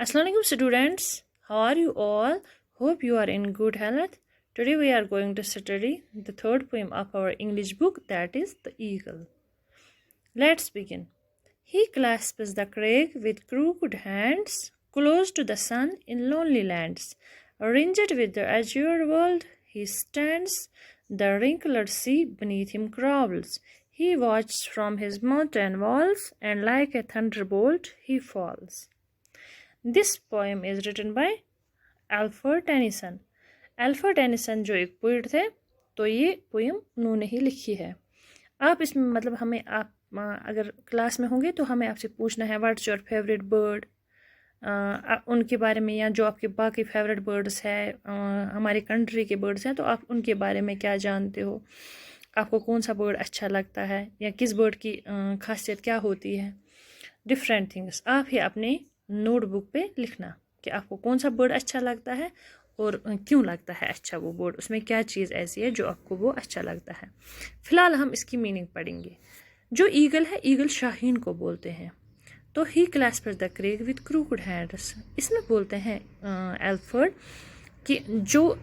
Assalamualaikum students, how are you all? Hope you are in good health. Today we are going to study the third poem of our English book, that is The Eagle. Let's begin. He clasps the crag with crooked hands, close to the sun in lonely lands. Ringed with the azure world, he stands, the wrinkled sea beneath him crawls. He watches from his mountain walls, and like a thunderbolt he falls. This poem is written by Alfred Tennyson. Alfred Tennyson जो एक poet थे, तो ये poem उन्होंने ही लिखी है. आप इसमें मतलब हमें आप अगर क्लास में होंगे तो हमें आपसे पूछना है व्हाट्स योर फेवरेट बर्ड, उनके बारे में, या जो आपके बाकी फेवरेट बर्ड्स है हमारे कंट्री के बर्ड्स हैं तो आप उनके बारे में क्या जानते हो, आपको कौन सा बर्ड अच्छा लगता है या किस बर्ड की खासियत क्या होती है. डिफरेंट थिंग्स आप ही अपने नोटबुक पे लिखना कि आपको कौन सा बर्ड अच्छा लगता है और क्यों लगता है अच्छा वो बर्ड, उसमें क्या चीज़ ऐसी है जो आपको वो अच्छा लगता है. फ़िलहाल हम इसकी मीनिंग पढ़ेंगे. जो ईगल है, ईगल शाहीन को बोलते हैं. तो ही क्लैस्प्स द क्रेग विद क्रूकड हैंड्स, इसमें बोलते हैं एल्फ्रेड कि जो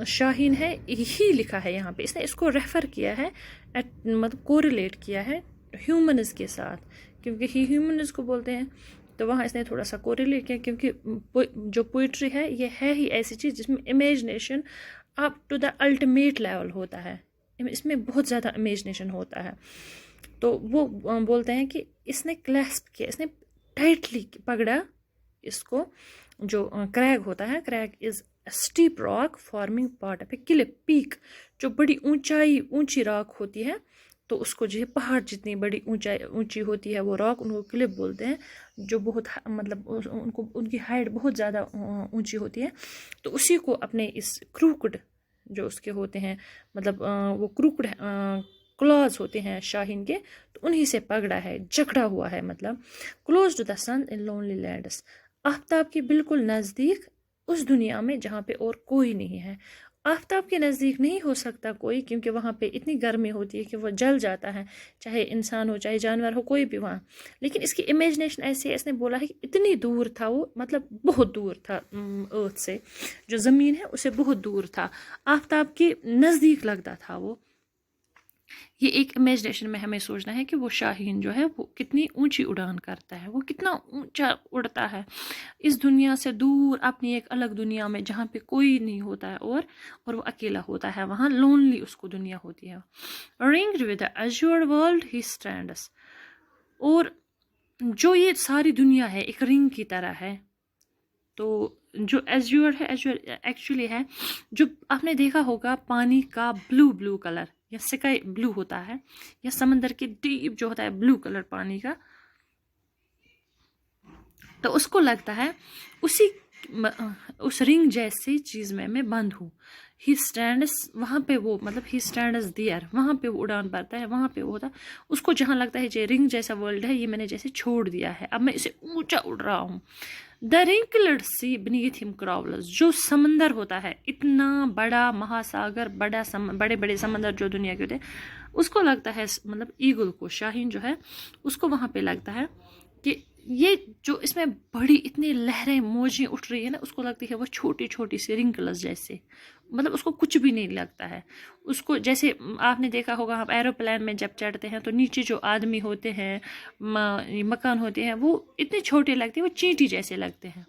शाहीन है, ही लिखा है यहाँ पे, इसने इसको रेफ़र किया है मतलब कोरिलेट किया है ह्यूमन्स के साथ, क्योंकि ही ह्यूमन्स को बोलते हैं तो वहाँ इसने थोड़ा सा कोरिलेट किया, क्योंकि जो पोइट्री है ये है ही ऐसी चीज़ जिसमें imagination up to the ultimate level होता है, इसमें बहुत ज़्यादा इमेजिनेशन होता है. तो वो बोलते हैं कि इसने क्लैस्प किया, इसने टाइटली पकड़ा इसको. जो क्रैग होता है, crag is steep rock forming part of a cliff peak, जो बड़ी ऊंची रॉक होती है तो उसको जो है पहाड़ जितनी बड़ी ऊंची होती है वो रॉक, उनको क्लिफ बोलते हैं, जो बहुत मतलब उनको उनकी हाइट बहुत ज़्यादा ऊंची होती है. तो उसी को अपने इस क्रूकड जो उसके होते हैं, मतलब वो क्रूकड क्लॉज होते हैं शाहीन के, तो उन्हीं से पकड़ा है, जकड़ा हुआ है. मतलब close to the sun in lonely lands, आफ्ताब के बिल्कुल नज़दीक उस दुनिया में जहाँ पे और कोई नहीं है. आफ्ताब के नज़दीक नहीं हो सकता कोई, क्योंकि वहाँ पे इतनी गर्मी होती है कि वो जल जाता है, चाहे इंसान हो चाहे जानवर हो कोई भी वहाँ. लेकिन इसकी इमेजिनेशन ऐसी है, इसने बोला है कि इतनी दूर था वो, मतलब बहुत दूर था अर्थ से, जो ज़मीन है उससे बहुत दूर था, आफ्ताब के नज़दीक लगता था वो. ये एक इमेजिनेशन में हमें सोचना है कि वो शाहीन जो है वो कितनी ऊंची उड़ान करता है, वो कितना ऊंचा उड़ता है इस दुनिया से दूर, अपनी एक अलग दुनिया में जहाँ पे कोई नहीं होता है और वो अकेला होता है, वहाँ लोनली उसको दुनिया होती है. Ringed with the Azure world he stands, और जो ये सारी दुनिया है एक रिंग की तरह है. तो जो एज्योर है, एज्योर एक्चुअली है जो आपने देखा होगा पानी का ब्लू कलर या स्काई ब्लू होता है, या समंदर के डीप जो होता है ब्लू कलर पानी का, तो उसको लगता है उस रिंग जैसी चीज़ में मैं बंद हूँ. ही स्टैंड्स, वहाँ पे वो मतलब ही स्टैंड्स देयर, वहाँ पे वो उड़ान भरता है, वहाँ पे वो होता है, उसको जहाँ लगता है जो रिंग जैसा वर्ल्ड है ये मैंने जैसे छोड़ दिया है, अब मैं इसे ऊंचा उड़ रहा हूँ. The wrinkled sea beneath him crawls, जो समंदर होता है, इतना बड़ा महासागर, बड़े बड़े समंदर जो दुनिया के होते हैं, उसको लगता है मतलब ईगल को, शाहीन जो है उसको वहाँ पे लगता है कि ये जो इसमें बड़ी इतनी लहरें मौजें उठ रही है ना, उसको लगती है वो छोटी छोटी सी रिंकल्स जैसे, मतलब उसको कुछ भी नहीं लगता है. उसको जैसे आपने देखा होगा आप एरोप्लेन में जब चढ़ते हैं तो नीचे जो आदमी होते हैं, मकान होते हैं, वो इतने छोटे लगते हैं, वो चींटी जैसे लगते हैं.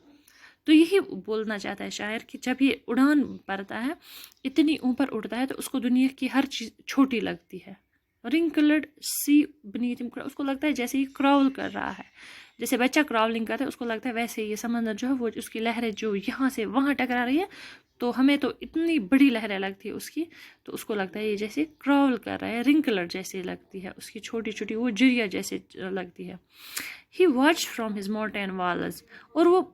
तो यही बोलना चाहता है शायर कि जब ये उड़ान भरता है, इतनी ऊपर उड़ता है, तो उसको दुनिया की हर चीज़ छोटी लगती है. रिंकल्ड सी बीनीथ हिम, उसको लगता है जैसे ये क्राउल कर रहा है, जैसे बच्चा क्राउलिंग करता है उसको लगता है वैसे ये समंदर जो है वो उसकी लहरें जो यहाँ से वहाँ टकरा रही है, तो हमें तो इतनी बड़ी लहरें लगती है उसकी, तो उसको लगता है ये जैसे क्राउल कर रहा है, रिंकलर जैसे लगती है उसकी छोटी छोटी वो जिरिया जैसे लगती है. He watch from his mountain walls, और वो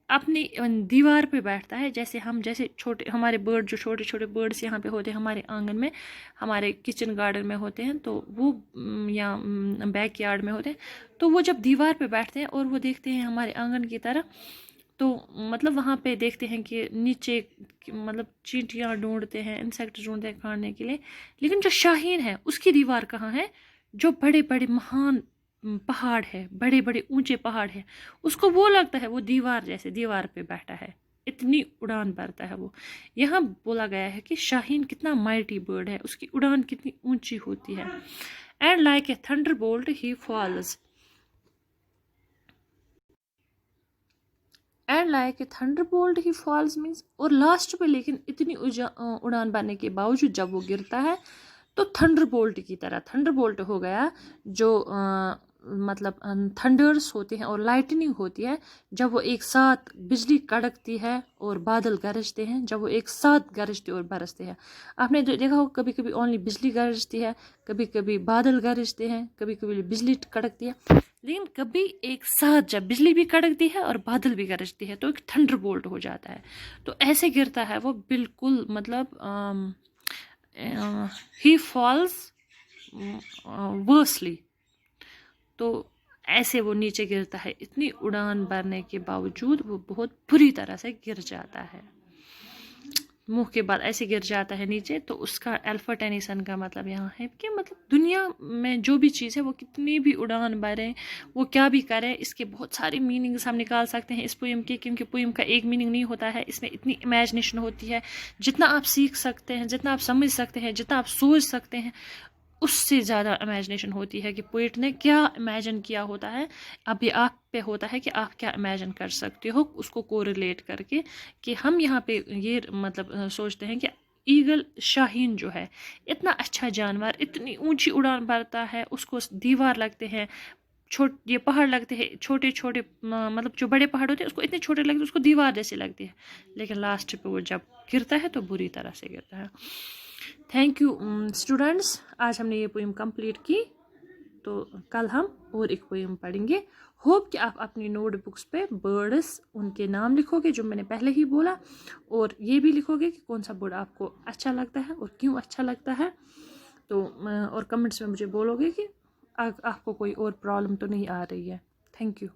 अपनी दीवार पे बैठता है, जैसे छोटे हमारे बर्ड, जो छोटे छोटे बर्ड्स यहाँ पे होते हैं हमारे आंगन में, हमारे किचन गार्डन में होते हैं, तो वो या बैक यार्ड में होते हैं, तो वो जब दीवार पे बैठते हैं और वो देखते हैं हमारे आंगन की तरफ, तो मतलब वहाँ पे देखते हैं कि नीचे मतलब चींटियाँ ढूंढते हैं, इंसेक्ट ढूंढते हैं खाने के लिए, लेकिन जो शाहीन है उसकी दीवार कहाँ है, जो बड़े बड़े महान पहाड़ है, बड़े बड़े ऊंचे पहाड़ है, उसको वो लगता है वो दीवार जैसे दीवार पे बैठा है, इतनी उड़ान भरता है वो। यहाँ बोला गया है कि शाहीन कितना माइटी बर्ड है, उसकी उड़ान कितनी ऊंची होती है। And like a thunderbolt he falls, and like a thunderbolt he falls means, और लास्ट पे लेकिन इतनी उड़ान भरने के बावजूद जब वो गिरता है तो थंडर बोल्ट की तरह, थंडर बोल्ट हो गया जो मतलब थंडर्स होते हैं और लाइटनिंग होती है, जब वो एक साथ बिजली कड़कती है और बादल गरजते हैं, जब वो एक साथ गरजते और बरसते हैं। आपने देखा हो कभी कभी ओनली बिजली गरजती है, कभी कभी बादल गरजते हैं, कभी कभी बिजली कड़कती है, लेकिन कभी एक साथ जब बिजली भी कड़कती है और बादल भी गरजती है तो एक थंडर बोल्ट हो जाता है। तो ऐसे गिरता है वो बिल्कुल, मतलब ही फॉल्स वर्सली, तो ऐसे वो नीचे गिरता है, इतनी उड़ान भरने के बावजूद वो बहुत बुरी तरह से गिर जाता है, मुंह के बाद ऐसे गिर जाता है नीचे। तो उसका अल्फा टेनिसन का मतलब यहाँ है कि मतलब दुनिया में जो भी चीज़ है वो कितनी भी उड़ान भरें, वो क्या भी करें, इसके बहुत सारे मीनिंग्स हम निकाल सकते हैं इस पोएम के, क्योंकि पोएम का एक मीनिंग नहीं होता है, इसमें इतनी इमेजिनेशन होती है। जितना आप सीख सकते हैं, जितना आप समझ सकते हैं, जितना आप सोच सकते हैं, उससे ज़्यादा इमेजिनेशन होती है कि पोइट ने क्या इमेजिन किया होता है। अब ये आप पे होता है कि आप क्या इमेजिन कर सकते हो उसको कोरिलेट करके, कि हम यहाँ पे ये मतलब सोचते हैं कि ईगल शाहीन जो है इतना अच्छा जानवर, इतनी ऊंची उड़ान भरता है, उसको दीवार लगते हैं, ये पहाड़ लगते हैं छोटे छोटे, मतलब जो बड़े पहाड़ होते हैं उसको इतने छोटे लगते हैं, उसको दीवार जैसे लगती है, लेकिन लास्ट पे वो जब गिरता है तो बुरी तरह से गिरता है। थैंक यू स्टूडेंट्स, आज हमने ये पोएम कंप्लीट की, तो कल हम और एक पोएम पढ़ेंगे। होप कि आप अपनी नोटबुक्स पे बर्ड्स उनके नाम लिखोगे जो मैंने पहले ही बोला, और ये भी लिखोगे कि कौन सा बर्ड आपको अच्छा लगता है और क्यों अच्छा लगता है। तो और कमेंट्स में मुझे बोलोगे कि आपको कोई और प्रॉब्लम तो नहीं आ रही है। Thank you.